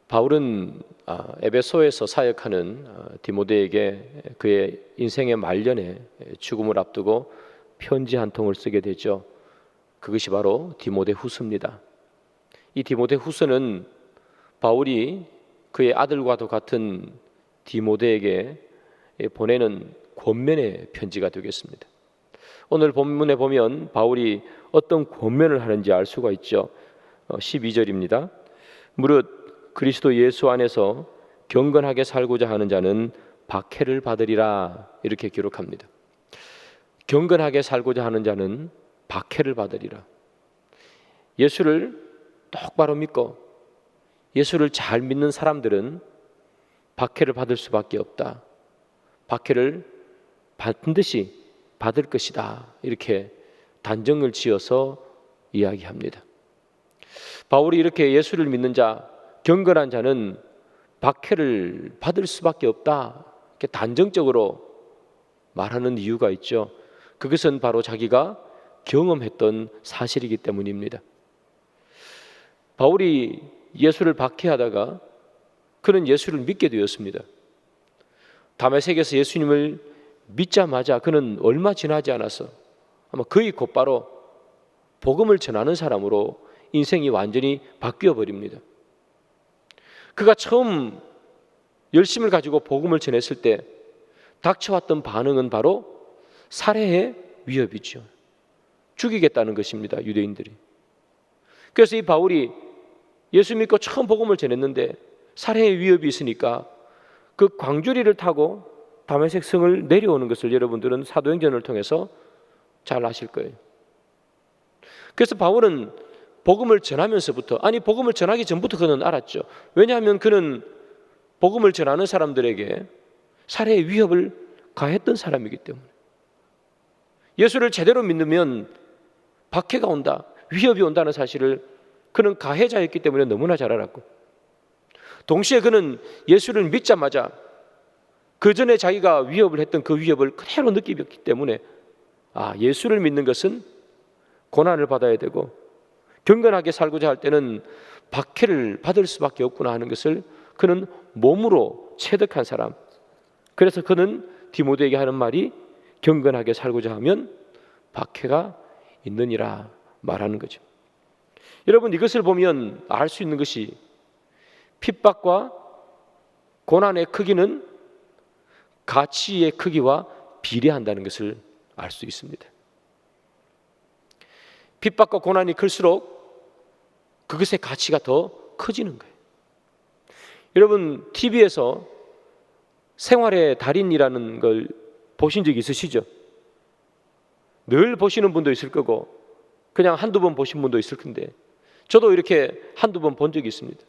바울은 에베소에서 사역하는 디모데에게 그의 인생의 말년에 죽음을 앞두고 편지 한 통을 쓰게 되죠. 그것이 바로 디모데후서입니다. 이 디모데후서는 바울이 그의 아들과도 같은 디모데에게 보내는 권면의 편지가 되겠습니다. 오늘 본문에 보면 바울이 어떤 권면을 하는지 알 수가 있죠. 12절입니다. 무릇 그리스도 예수 안에서 경건하게 살고자 하는 자는 박해를 받으리라, 이렇게 기록합니다. 경건하게 살고자 하는 자는 박해를 받으리라. 예수를 똑바로 믿고 예수를 잘 믿는 사람들은 박해를 받을 수밖에 없다. 박해를 반드시 받을 것이다, 이렇게 단정을 지어서 이야기합니다. 바울이 이렇게 예수를 믿는 자, 경건한 자는 박해를 받을 수밖에 없다, 이렇게 단정적으로 말하는 이유가 있죠. 그것은 바로 자기가 경험했던 사실이기 때문입니다. 바울이 예수를 박해하다가 그는 예수를 믿게 되었습니다. 다메섹에서 예수님을 믿자마자 그는 얼마 지나지 않아서 아마 거의 곧바로 복음을 전하는 사람으로 인생이 완전히 바뀌어 버립니다. 그가 처음 열심을 가지고 복음을 전했을 때 닥쳐왔던 반응은 바로 살해의 위협이죠. 죽이겠다는 것입니다, 유대인들이. 그래서 이 바울이 예수 믿고 처음 복음을 전했는데 살해의 위협이 있으니까 그 광주리를 타고 다메섹 성을 내려오는 것을 여러분들은 사도행전을 통해서 잘 아실 거예요. 그래서 바울은 복음을 전하면서부터, 복음을 전하기 전부터 그는 알았죠. 왜냐하면 그는 복음을 전하는 사람들에게 살해의 위협을 가했던 사람이기 때문에. 예수를 제대로 믿으면 박해가 온다, 위협이 온다는 사실을 그는 가해자였기 때문에 너무나 잘 알았고, 동시에 그는 예수를 믿자마자 그 전에 자기가 위협을 했던 그 위협을 그대로 느끼기 때문에 예수를 믿는 것은 고난을 받아야 되고 경건하게 살고자 할 때는 박해를 받을 수밖에 없구나 하는 것을 그는 몸으로 체득한 사람. 그래서 그는 디모데에게 하는 말이 경건하게 살고자 하면 박해가 있느니라 말하는 거죠. 여러분, 이것을 보면 알 수 있는 것이 핍박과 고난의 크기는 가치의 크기와 비례한다는 것을 알 수 있습니다. 핍박과 고난이 클수록 그것의 가치가 더 커지는 거예요. 여러분, TV에서 생활의 달인이라는 걸 보신 적 있으시죠? 늘 보시는 분도 있을 거고 그냥 한두 번 보신 분도 있을 텐데 저도 이렇게 한두 번 본 적이 있습니다.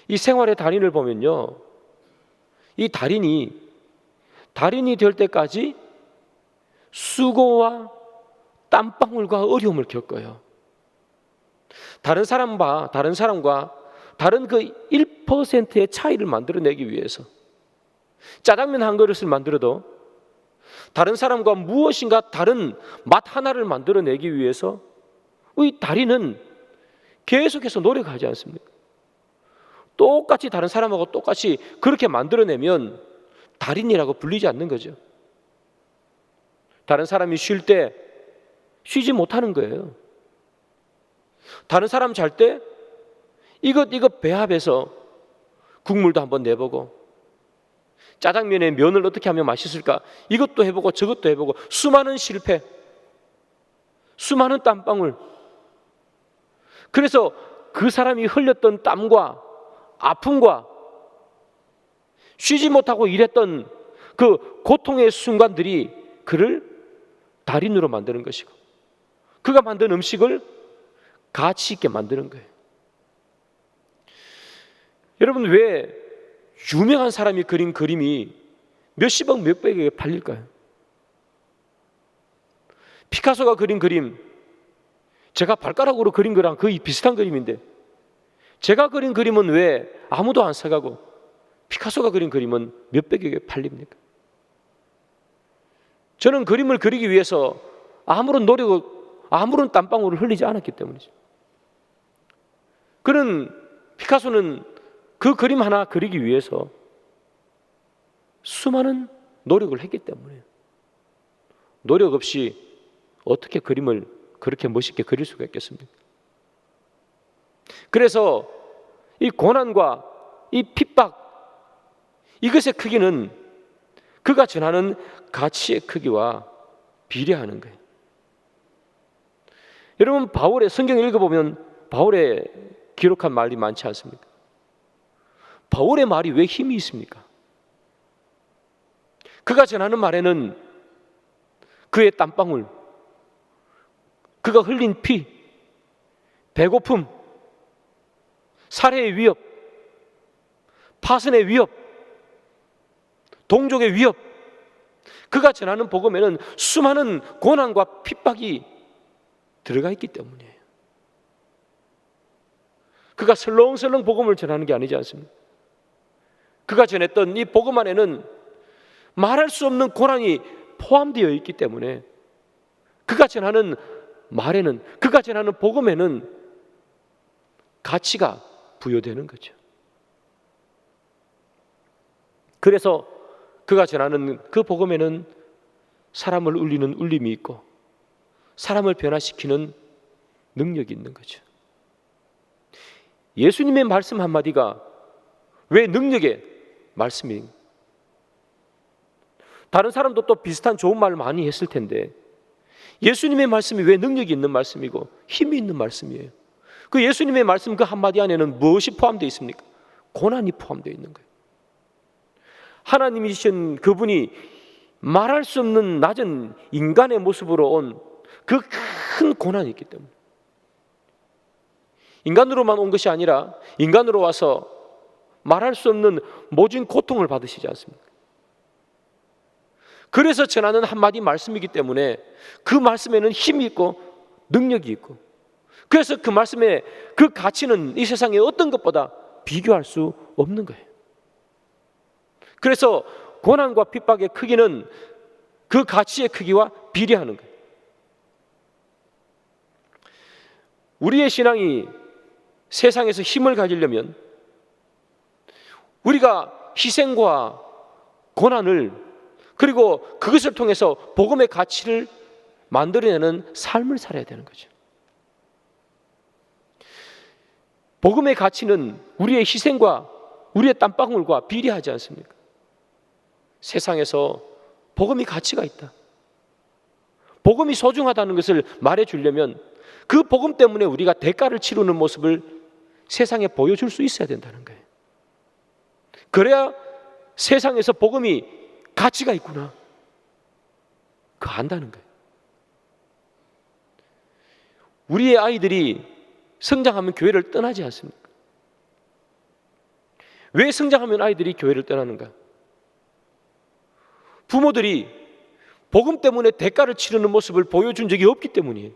이 생활의 달인을 보면요, 이 달인이 될 때까지 수고와 땀방울과 어려움을 겪어요. 다른 사람과 다른 그 1%의 차이를 만들어내기 위해서 짜장면 한 그릇을 만들어도 다른 사람과 무엇인가 다른 맛 하나를 만들어내기 위해서 이 달인은 계속해서 노력하지 않습니까? 똑같이 다른 사람하고 똑같이 그렇게 만들어내면 달인이라고 불리지 않는 거죠. 다른 사람이 쉴 때 쉬지 못하는 거예요. 다른 사람 잘 때 이것 배합해서 국물도 한번 내보고 짜장면에 면을 어떻게 하면 맛있을까 이것도 해보고 저것도 해보고 수많은 실패, 수많은 땀방울. 그래서 그 사람이 흘렸던 땀과 아픔과 쉬지 못하고 일했던 그 고통의 순간들이 그를 달인으로 만드는 것이고 그가 만든 음식을 가치 있게 만드는 거예요. 여러분, 왜 유명한 사람이 그린 그림이 몇십억 몇백억에 팔릴까요? 피카소가 그린 그림, 제가 발가락으로 그린 거랑 거의 비슷한 그림인데 제가 그린 그림은 왜 아무도 안 사가고 피카소가 그린 그림은 몇백억에 팔립니까? 저는 그림을 그리기 위해서 아무런 노력을, 땀방울을 흘리지 않았기 때문이죠. 피카소는 그 그림 하나 그리기 위해서 수많은 노력을 했기 때문에 노력 없이 어떻게 그림을 그렇게 멋있게 그릴 수가 있겠습니까? 그래서 이 고난과 이 핍박, 이것의 크기는 그가 전하는 가치의 크기와 비례하는 거예요. 여러분, 바울의 성경을 읽어보면 바울의 기록한 말이 많지 않습니까? 바울의 말이 왜 힘이 있습니까? 그가 전하는 말에는 그의 땀방울, 그가 흘린 피, 배고픔, 살해의 위협, 파선의 위협, 동족의 위협, 그가 전하는 복음에는 수많은 고난과 핍박이 들어가 있기 때문이에요. 그가 설렁설렁 복음을 전하는 게 아니지 않습니까? 그가 전했던 이 복음 안에는 말할 수 없는 고난이 포함되어 있기 때문에 그가 전하는 말에는, 그가 전하는 복음에는 가치가 부여되는 거죠. 그래서 그가 전하는 그 복음에는 사람을 울리는 울림이 있고 사람을 변화시키는 능력이 있는 거죠. 예수님의 말씀 한마디가 왜 능력의 말씀이, 다른 사람도 또 비슷한 좋은 말을 많이 했을 텐데 예수님의 말씀이 왜 능력이 있는 말씀이고 힘이 있는 말씀이에요? 그 예수님의 말씀 그 한마디 안에는 무엇이 포함되어 있습니까? 고난이 포함되어 있는 거예요. 하나님이신 그분이 말할 수 없는 낮은 인간의 모습으로 온 그 큰 고난이 있기 때문에, 인간으로만 온 것이 아니라 인간으로 와서 말할 수 없는 모진 고통을 받으시지 않습니까? 그래서 전하는 한마디 말씀이기 때문에 그 말씀에는 힘이 있고 능력이 있고, 그래서 그 말씀의 그 가치는 이 세상의 어떤 것보다 비교할 수 없는 거예요. 그래서 고난과 핍박의 크기는 그 가치의 크기와 비례하는 거예요. 우리의 신앙이 세상에서 힘을 가지려면 우리가 희생과 고난을, 그리고 그것을 통해서 복음의 가치를 만들어내는 삶을 살아야 되는 거죠. 복음의 가치는 우리의 희생과 우리의 땀방울과 비례하지 않습니까? 세상에서 복음이 가치가 있다, 복음이 소중하다는 것을 말해주려면 그 복음 때문에 우리가 대가를 치르는 모습을 세상에 보여줄 수 있어야 된다는 거예요. 그래야 세상에서 복음이 가치가 있구나, 그거 안다는 거예요. 우리의 아이들이 성장하면 교회를 떠나지 않습니까? 왜 성장하면 아이들이 교회를 떠나는가? 부모들이 복음 때문에 대가를 치르는 모습을 보여준 적이 없기 때문이에요.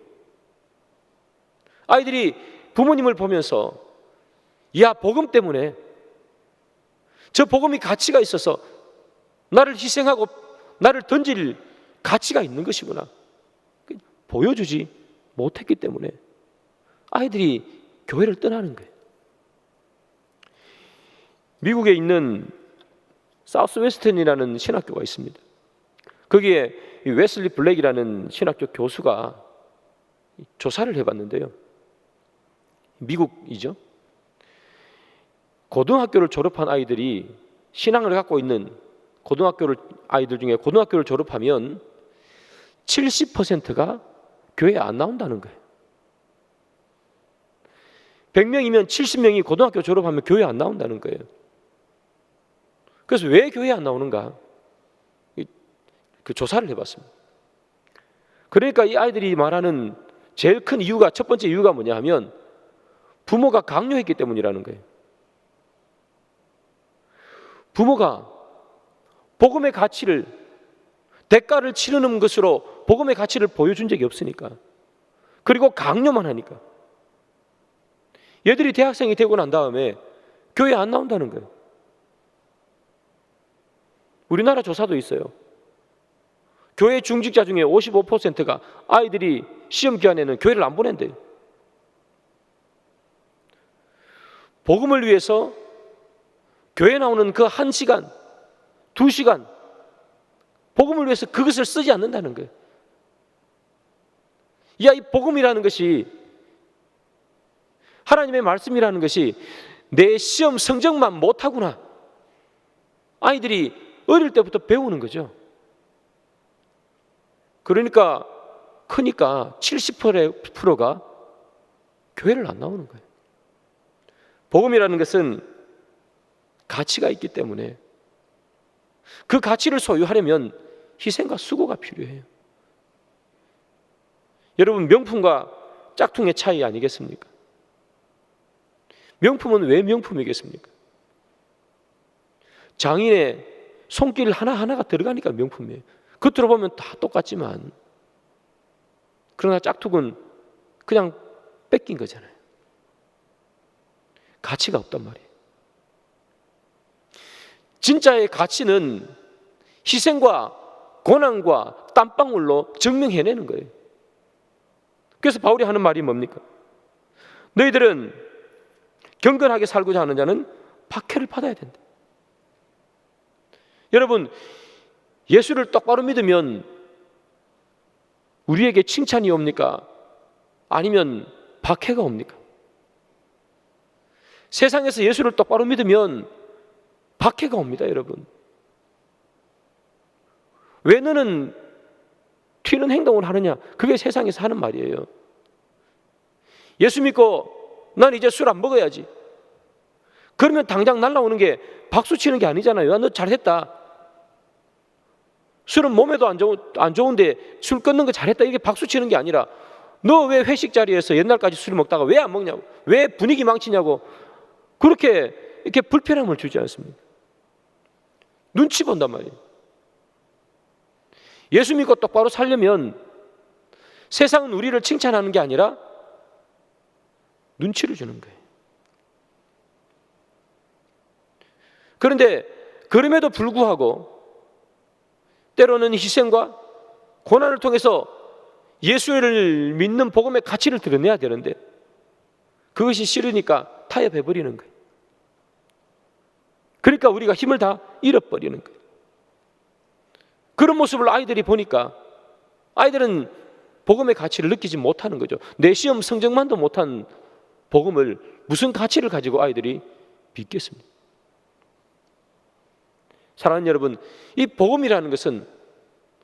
아이들이 부모님을 보면서, 야, 복음 때문에, 저 복음이 가치가 있어서 나를 희생하고 나를 던질 가치가 있는 것이구나, 보여주지 못했기 때문에 아이들이 교회를 떠나는 거예요. 미국에 있는 사우스웨스턴이라는 신학교가 있습니다. 거기에 웨슬리 블랙이라는 신학교 교수가 조사를 해봤는데요, 미국이죠. 고등학교를 졸업한 아이들이, 신앙을 갖고 있는 아이들 중에 고등학교를 졸업하면 70%가 교회에 안 나온다는 거예요. 100명이면 70명이 고등학교 졸업하면 교회에 안 나온다는 거예요. 그래서 왜 교회에 안 나오는가? 그 조사를 해봤습니다. 그러니까 이 아이들이 말하는 제일 큰 이유가, 첫 번째 이유가 뭐냐 하면 부모가 강요했기 때문이라는 거예요. 부모가 복음의 가치를, 대가를 치르는 것으로 복음의 가치를 보여준 적이 없으니까, 그리고 강요만 하니까 얘들이 대학생이 되고 난 다음에 교회에 안 나온다는 거예요. 우리나라 조사도 있어요. 교회 중직자 중에 55%가 아이들이 시험 기간에는 교회를 안 보낸대요. 복음을 위해서 교회 나오는 그 1시간, 2시간 복음을 위해서 그것을 쓰지 않는다는 거예요. 이 복음이라는 것이, 하나님의 말씀이라는 것이 내 시험 성적만 못하구나, 아이들이 어릴 때부터 배우는 거죠. 그러니까 크니까 70%가 교회를 안 나오는 거예요. 복음이라는 것은 가치가 있기 때문에 그 가치를 소유하려면 희생과 수고가 필요해요. 여러분, 명품과 짝퉁의 차이 아니겠습니까? 명품은 왜 명품이겠습니까? 장인의 손길 하나하나가 들어가니까 명품이에요. 겉으로 보면 다 똑같지만, 그러나 짝퉁은 그냥 뺏긴 거잖아요. 가치가 없단 말이에요. 진짜의 가치는 희생과 고난과 땀방울로 증명해내는 거예요. 그래서 바울이 하는 말이 뭡니까? 너희들은 경건하게 살고자 하는 자는 박해를 받아야 된다. 여러분, 예수를 똑바로 믿으면 우리에게 칭찬이 옵니까? 아니면 박해가 옵니까? 세상에서 예수를 똑바로 믿으면 박해가 옵니다, 여러분. 왜 너는 튀는 행동을 하느냐? 그게 세상에서 하는 말이에요. 예수 믿고 난 이제 술 안 먹어야지. 그러면 당장 날라오는 게 박수 치는 게 아니잖아요. 너 잘했다. 술은 몸에도 안 좋은데 술 끊는 거 잘했다, 이게 박수 치는 게 아니라, 너 왜 회식 자리에서 옛날까지 술 먹다가 왜 안 먹냐고, 왜 분위기 망치냐고, 그렇게 이렇게 불편함을 주지 않습니까? 눈치 본단 말이에요. 예수 믿고 똑바로 살려면 세상은 우리를 칭찬하는 게 아니라 눈치를 주는 거예요. 그런데 그럼에도 불구하고 때로는 희생과 고난을 통해서 예수를 믿는 복음의 가치를 드러내야 되는데 그것이 싫으니까 타협해버리는 거예요. 그러니까 우리가 힘을 다 잃어버리는 거예요. 그런 모습을 아이들이 보니까 아이들은 복음의 가치를 느끼지 못하는 거죠. 내 시험 성적만도 못한 복음을 무슨 가치를 가지고 아이들이 믿겠습니까? 사랑하는 여러분, 이 복음이라는 것은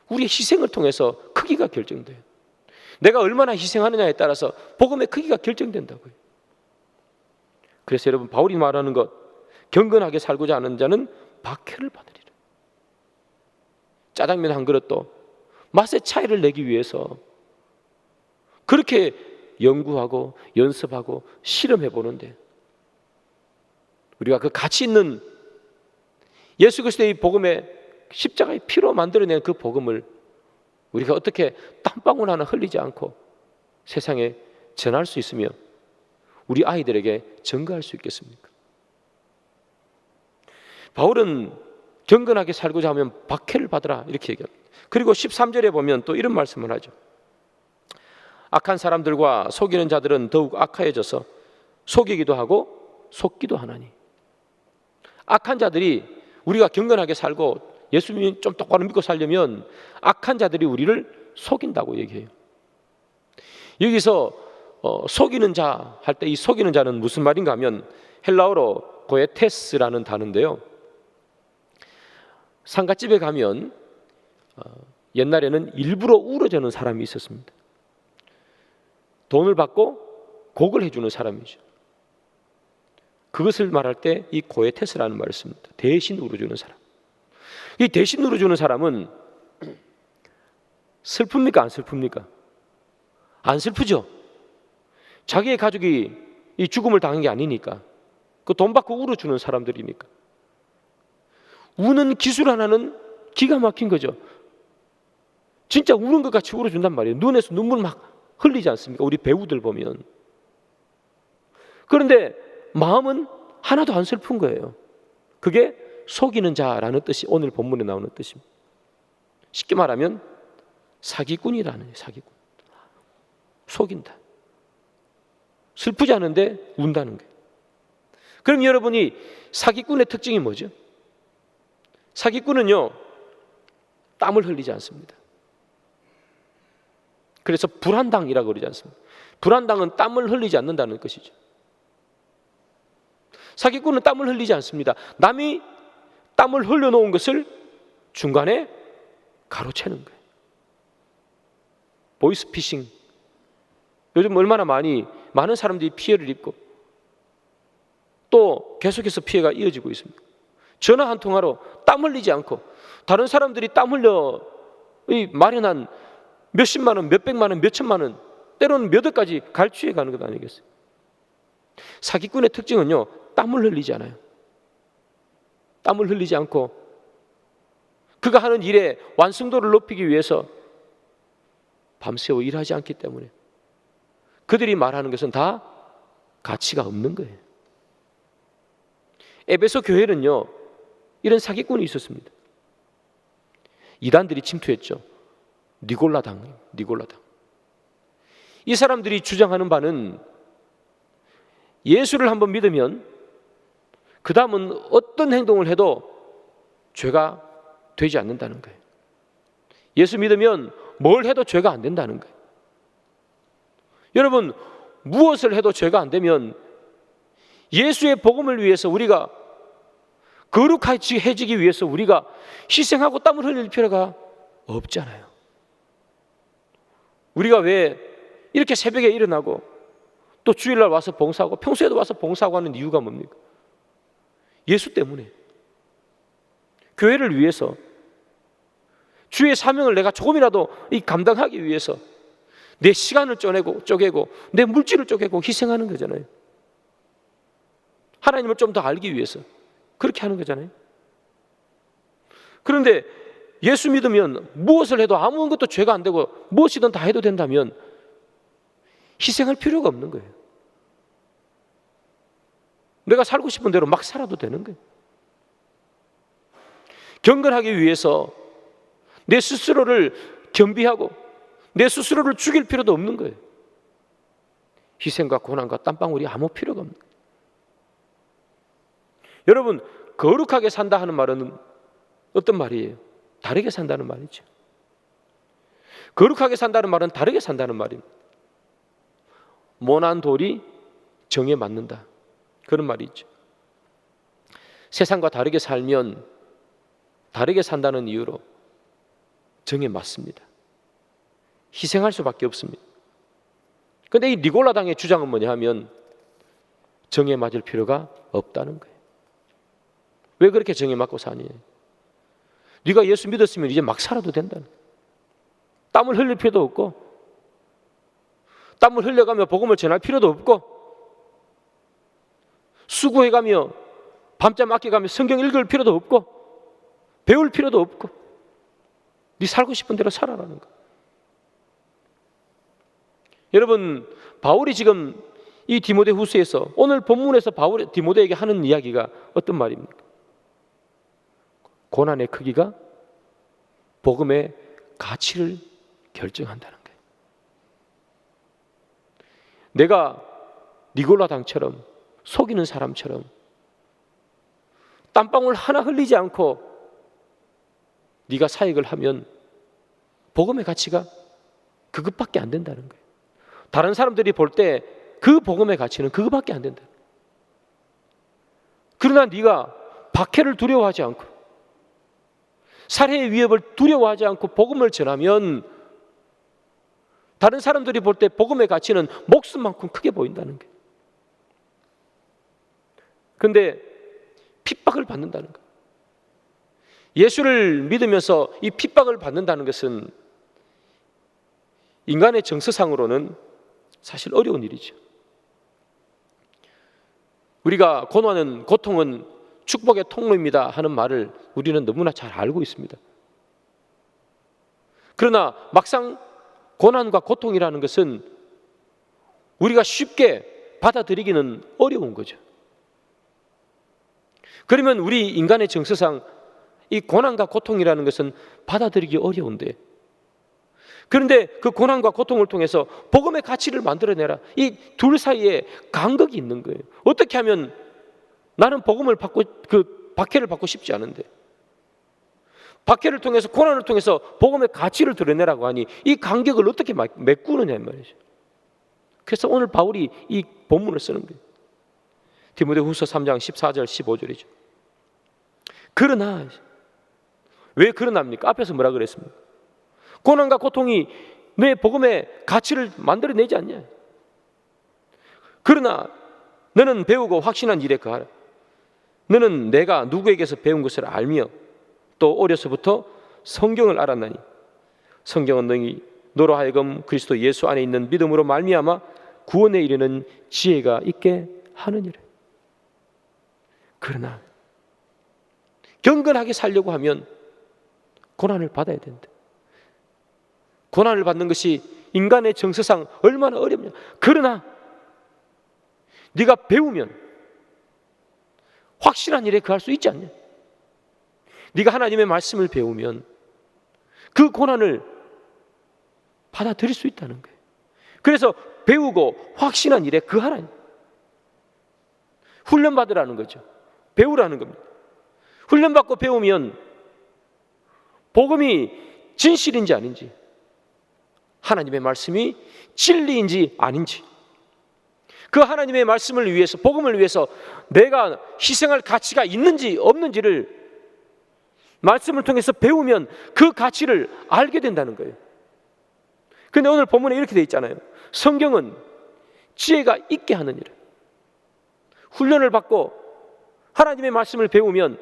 우리의 희생을 통해서 크기가 결정돼요. 내가 얼마나 희생하느냐에 따라서 복음의 크기가 결정된다고요. 그래서 여러분, 바울이 말하는 것, 경건하게 살고자 하는 자는 박해를 받으리라. 짜장면 한 그릇도 맛의 차이를 내기 위해서 그렇게 연구하고 연습하고 실험해 보는데, 우리가 그 가치 있는 예수 그리스도의 복음의 십자가의 피로 만들어낸 그 복음을 우리가 어떻게 땀방울 하나 흘리지 않고 세상에 전할 수 있으며 우리 아이들에게 증거할 수 있겠습니까? 바울은 경건하게 살고자 하면 박해를 받으라, 이렇게 얘기합니다. 그리고 13절에 보면 또 이런 말씀을 하죠. 악한 사람들과 속이는 자들은 더욱 악하여져서 속이기도 하고 속기도 하나니. 악한 자들이, 우리가 경건하게 살고 예수님 좀 똑바로 믿고 살려면 악한 자들이 우리를 속인다고 얘기해요. 여기서 속이는 자 할 때 이 속이는 자는 무슨 말인가 하면 헬라어로 고에테스라는 단어인데요, 상가집에 가면 옛날에는 일부러 우러져는 사람이 있었습니다. 돈을 받고 곡을 해주는 사람이죠. 그것을 말할 때 이 고에테스라는 말을 씁니다. 대신 울어주는 사람. 이 대신 울어주는 사람은 슬픕니까? 안 슬픕니까? 안 슬프죠. 자기의 가족이 이 죽음을 당한 게 아니니까. 그 돈 받고 울어주는 사람들이니까. 우는 기술 하나는 기가 막힌 거죠. 진짜 우는 것 같이 울어준단 말이에요. 눈에서 눈물 막 흘리지 않습니까? 우리 배우들 보면. 그런데 마음은 하나도 안 슬픈 거예요. 그게 속이는 자라는 뜻이 오늘 본문에 나오는 뜻입니다. 쉽게 말하면 사기꾼이라는 거예요. 사기꾼. 속인다. 슬프지 않은데 운다는 거예요. 그럼 여러분이 사기꾼의 특징이 뭐죠? 사기꾼은요, 땀을 흘리지 않습니다. 그래서 불한당이라고 그러지 않습니다. 불한당은 땀을 흘리지 않는다는 것이죠. 사기꾼은 땀을 흘리지 않습니다. 남이 땀을 흘려놓은 것을 중간에 가로채는 거예요. 보이스피싱. 요즘 얼마나 많은 사람들이 피해를 입고 또 계속해서 피해가 이어지고 있습니다. 전화 한 통화로 땀 흘리지 않고 다른 사람들이 땀 흘려 마련한 몇십만 원, 몇백만 원, 몇천만 원, 때로는 몇 억까지 갈취해 가는 것 아니겠어요? 사기꾼의 특징은요, 땀을 흘리지 않아요. 땀을 흘리지 않고 그가 하는 일의 완성도를 높이기 위해서 밤새워 일하지 않기 때문에 그들이 말하는 것은 다 가치가 없는 거예요. 에베소 교회는요, 이런 사기꾼이 있었습니다. 이단들이 침투했죠. 니골라당. 이 사람들이 주장하는 바는 예수를 한번 믿으면 그 다음은 어떤 행동을 해도 죄가 되지 않는다는 거예요. 예수 믿으면 뭘 해도 죄가 안 된다는 거예요. 여러분, 무엇을 해도 죄가 안 되면 예수의 복음을 위해서 우리가 거룩해지기 위해서 우리가 희생하고 땀을 흘릴 필요가 없잖아요. 우리가 왜 이렇게 새벽에 일어나고 또 주일날 와서 봉사하고 평소에도 와서 봉사하고 하는 이유가 뭡니까? 예수 때문에. 교회를 위해서, 주의 사명을 내가 조금이라도 감당하기 위해서 내 시간을 쪼개고 내 물질을 쪼개고 희생하는 거잖아요. 하나님을 좀 더 알기 위해서 그렇게 하는 거잖아요. 그런데 예수 믿으면 무엇을 해도 아무것도 죄가 안 되고 무엇이든 다 해도 된다면 희생할 필요가 없는 거예요. 내가 살고 싶은 대로 막 살아도 되는 거예요. 경건하기 위해서 내 스스로를 겸비하고 내 스스로를 죽일 필요도 없는 거예요. 희생과 고난과 땀방울이 아무 필요가 없는 거예요. 여러분, 거룩하게 산다 하는 말은 어떤 말이에요? 다르게 산다는 말이죠. 거룩하게 산다는 말은 다르게 산다는 말입니다. 모난 돌이 정에 맞는다, 그런 말이 있죠. 세상과 다르게 살면 다르게 산다는 이유로 정에 맞습니다. 희생할 수밖에 없습니다. 그런데 이 니골라당의 주장은 뭐냐 하면 정에 맞을 필요가 없다는 거예요. 왜 그렇게 정에 맞고 사니? 네가 예수 믿었으면 이제 막 살아도 된다는 거예요. 땀을 흘릴 필요도 없고 땀을 흘려가며 복음을 전할 필요도 없고 수고해가며 밤잠 아껴가며 성경 읽을 필요도 없고 배울 필요도 없고 네 살고 싶은 대로 살아라는 거예요. 여러분, 바울이 지금 이 디모데후서에서 오늘 본문에서 바울이 디모데에게 하는 이야기가 어떤 말입니까? 고난의 크기가 복음의 가치를 결정한다는 거예요. 내가 니골라당처럼 속이는 사람처럼 땀방울 하나 흘리지 않고 네가 사역을 하면 복음의 가치가 그것밖에 안 된다는 거예요. 다른 사람들이 볼 때 그 복음의 가치는 그것밖에 안 된다. 그러나 네가 박해를 두려워하지 않고 살해의 위협을 두려워하지 않고 복음을 전하면 다른 사람들이 볼 때 복음의 가치는 목숨만큼 크게 보인다는 거예요. 그런데 핍박을 받는다는 거예요. 예수를 믿으면서 이 핍박을 받는다는 것은 인간의 정서상으로는 사실 어려운 일이죠. 우리가 고난은, 고통은 축복의 통로입니다 하는 말을 우리는 너무나 잘 알고 있습니다. 그러나 막상 고난과 고통이라는 것은 우리가 쉽게 받아들이기는 어려운 거죠. 그러면 우리 인간의 정서상 이 고난과 고통이라는 것은 받아들이기 어려운데, 그런데 그 고난과 고통을 통해서 복음의 가치를 만들어내라. 이 둘 사이에 간극이 있는 거예요. 어떻게 하면 나는 복음을 받고 박해를 받고 싶지 않은데 박해를 통해서 고난을 통해서 복음의 가치를 드러내라고 하니 이 간격을 어떻게 메꾸느냐 이 말이죠. 그래서 오늘 바울이 이 본문을 쓰는 거예요. 디모데후서 3장 14절 15절이죠. 그러나 왜 그러나입니까? 앞에서 뭐라 그랬습니까? 고난과 고통이 내 복음의 가치를 만들어내지 않냐. 그러나 너는 배우고 확신한 일에 거하라. 너는 내가 누구에게서 배운 것을 알며 또 어려서부터 성경을 알았나니 성경은 너로 하여금 그리스도 예수 안에 있는 믿음으로 말미암아 구원에 이르는 지혜가 있게 하느니라. 그러나 경건하게 살려고 하면 고난을 받아야 된다. 고난을 받는 것이 인간의 정서상 얼마나 어렵냐. 그러나 네가 배우면 확실한 일에 거할 수 있지 않냐. 네가 하나님의 말씀을 배우면 그 고난을 받아들일 수 있다는 거예요. 그래서 배우고 확신한 일에 거하라. 훈련받으라는 거죠. 배우라는 겁니다. 훈련받고 배우면 복음이 진실인지 아닌지, 하나님의 말씀이 진리인지 아닌지, 그 하나님의 말씀을 위해서, 복음을 위해서 내가 희생할 가치가 있는지 없는지를 말씀을 통해서 배우면 그 가치를 알게 된다는 거예요. 그런데 오늘 본문에 이렇게 되어 있잖아요. 성경은 지혜가 있게 하느니라. 훈련을 받고 하나님의 말씀을 배우면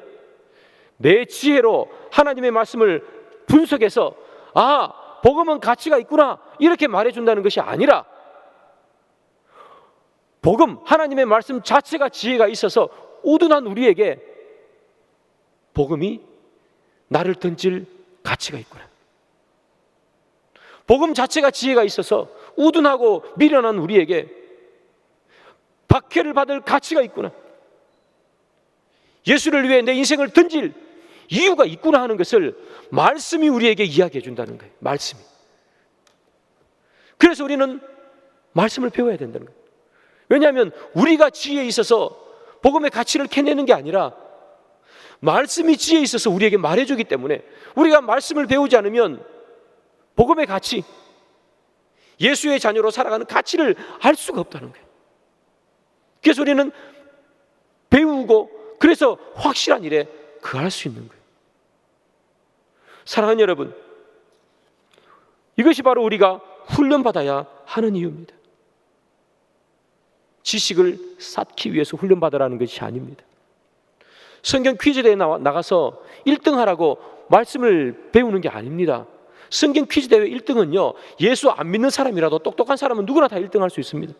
내 지혜로 하나님의 말씀을 분석해서 복음은 가치가 있구나 이렇게 말해준다는 것이 아니라 복음, 하나님의 말씀 자체가 지혜가 있어서 우둔한 우리에게 복음이 나를 던질 가치가 있구나. 복음 자체가 지혜가 있어서 우둔하고 미련한 우리에게 박해를 받을 가치가 있구나. 예수를 위해 내 인생을 던질 이유가 있구나 하는 것을 말씀이 우리에게 이야기해 준다는 거예요. 말씀이. 그래서 우리는 말씀을 배워야 된다는 거예요. 왜냐하면 우리가 지혜에 있어서 복음의 가치를 캐내는 게 아니라 말씀이 지혜에 있어서 우리에게 말해주기 때문에 우리가 말씀을 배우지 않으면 복음의 가치, 예수의 자녀로 살아가는 가치를 알 수가 없다는 거예요. 그래서 우리는 배우고 그래서 확실한 일에 거할 수 있는 거예요. 사랑하는 여러분, 이것이 바로 우리가 훈련받아야 하는 이유입니다. 지식을 쌓기 위해서 훈련받으라는 것이 아닙니다. 성경 퀴즈대회에 나가서 1등 하라고 말씀을 배우는 게 아닙니다. 성경 퀴즈대회 1등은요, 예수 안 믿는 사람이라도 똑똑한 사람은 누구나 다 1등 할 수 있습니다.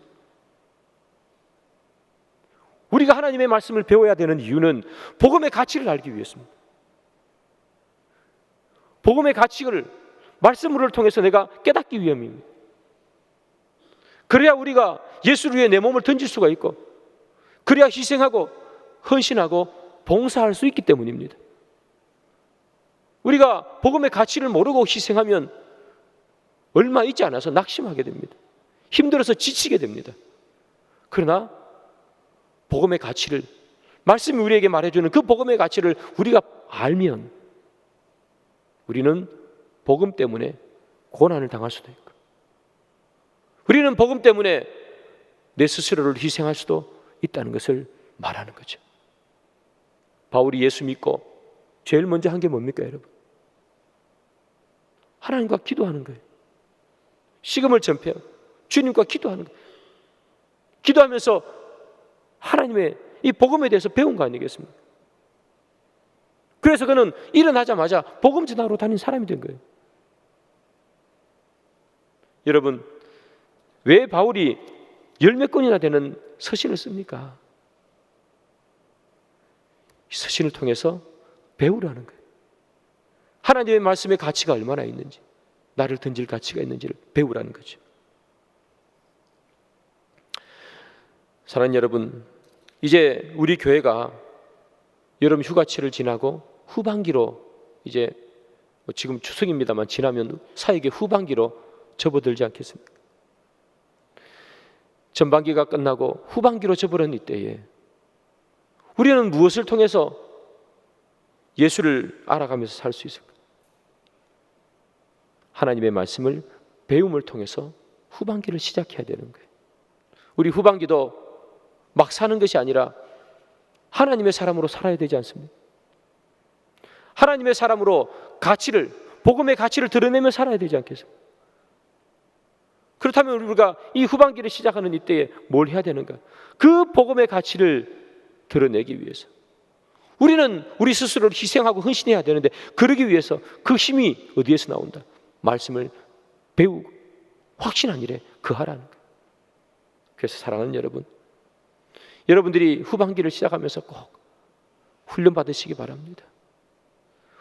우리가 하나님의 말씀을 배워야 되는 이유는 복음의 가치를 알기 위해서입니다. 복음의 가치를 말씀을 통해서 내가 깨닫기 위함입니다. 그래야 우리가 예수를 위해 내 몸을 던질 수가 있고, 그래야 희생하고 헌신하고 봉사할 수 있기 때문입니다. 우리가 복음의 가치를 모르고 희생하면 얼마 있지 않아서 낙심하게 됩니다. 힘들어서 지치게 됩니다. 그러나 복음의 가치를, 말씀이 우리에게 말해주는 그 복음의 가치를 우리가 알면 우리는 복음 때문에 고난을 당할 수도 있고, 우리는 복음 때문에 내 스스로를 희생할 수도 있다는 것을 말하는 거죠. 바울이 예수 믿고 제일 먼저 한 게 뭡니까, 여러분? 하나님과 기도하는 거예요. 식음을 전폐하고 주님과 기도하는 거예요. 기도하면서 하나님의 이 복음에 대해서 배운 거 아니겠습니까? 그래서 그는 일어나자마자 복음 전하러 다닌 사람이 된 거예요. 여러분, 왜 바울이 10몇 권이나 되는 서신을 씁니까? 이 서신을 통해서 배우라는 거예요. 하나님의 말씀의 가치가 얼마나 있는지, 나를 던질 가치가 있는지를 배우라는 거죠. 사랑하는 여러분, 이제 우리 교회가 여름 휴가철을 지나고 후반기로, 이제 지금 추석입니다만 지나면 사역의 후반기로 접어들지 않겠습니까? 전반기가 끝나고 후반기로 접어든 이때에 우리는 무엇을 통해서 예수를 알아가면서 살 수 있을까? 하나님의 말씀을 배움을 통해서 후반기를 시작해야 되는 거예요. 우리 후반기도 막 사는 것이 아니라 하나님의 사람으로 살아야 되지 않습니까? 하나님의 사람으로 복음의 가치를 드러내며 살아야 되지 않겠습니까? 그렇다면 우리가 이 후반기를 시작하는 이때에 뭘 해야 되는가? 그 복음의 가치를 드러내기 위해서 우리는 우리 스스로를 희생하고 헌신해야 되는데, 그러기 위해서 그 힘이 어디에서 나온다? 말씀을 배우고 확신한 일에 거하라는 거예요. 그래서 사랑하는 여러분, 여러분들이 후반기를 시작하면서 꼭 훈련 받으시기 바랍니다.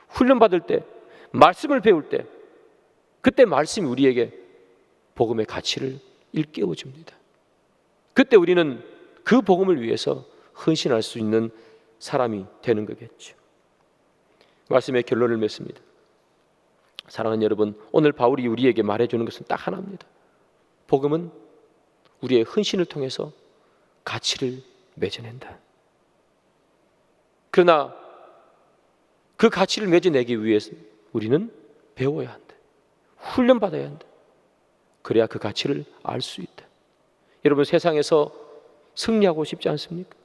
훈련 받을 때, 말씀을 배울 때, 그때 말씀이 우리에게 복음의 가치를 일깨워 줍니다. 그때 우리는 그 복음을 위해서 헌신할 수 있는 사람이 되는 거겠죠. 말씀의 결론을 맺습니다. 사랑하는 여러분, 오늘 바울이 우리에게 말해주는 것은 딱 하나입니다. 복음은 우리의 헌신을 통해서 가치를 맺어낸다. 그러나 그 가치를 맺어내기 위해서 우리는 배워야 한다. 훈련받아야 한다. 그래야 그 가치를 알 수 있다. 여러분, 세상에서 승리하고 싶지 않습니까?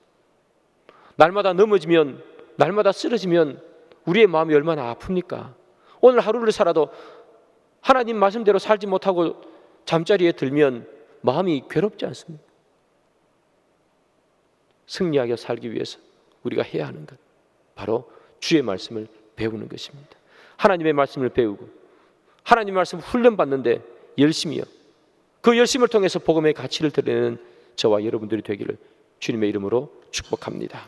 날마다 넘어지면, 날마다 쓰러지면 우리의 마음이 얼마나 아픕니까? 오늘 하루를 살아도 하나님 말씀대로 살지 못하고 잠자리에 들면 마음이 괴롭지 않습니까? 승리하게 살기 위해서 우리가 해야 하는 것, 바로 주의 말씀을 배우는 것입니다. 하나님의 말씀을 배우고 하나님의 말씀을 훈련받는데 열심히요, 그 열심을 통해서 복음의 가치를 드러내는 저와 여러분들이 되기를 주님의 이름으로 축복합니다.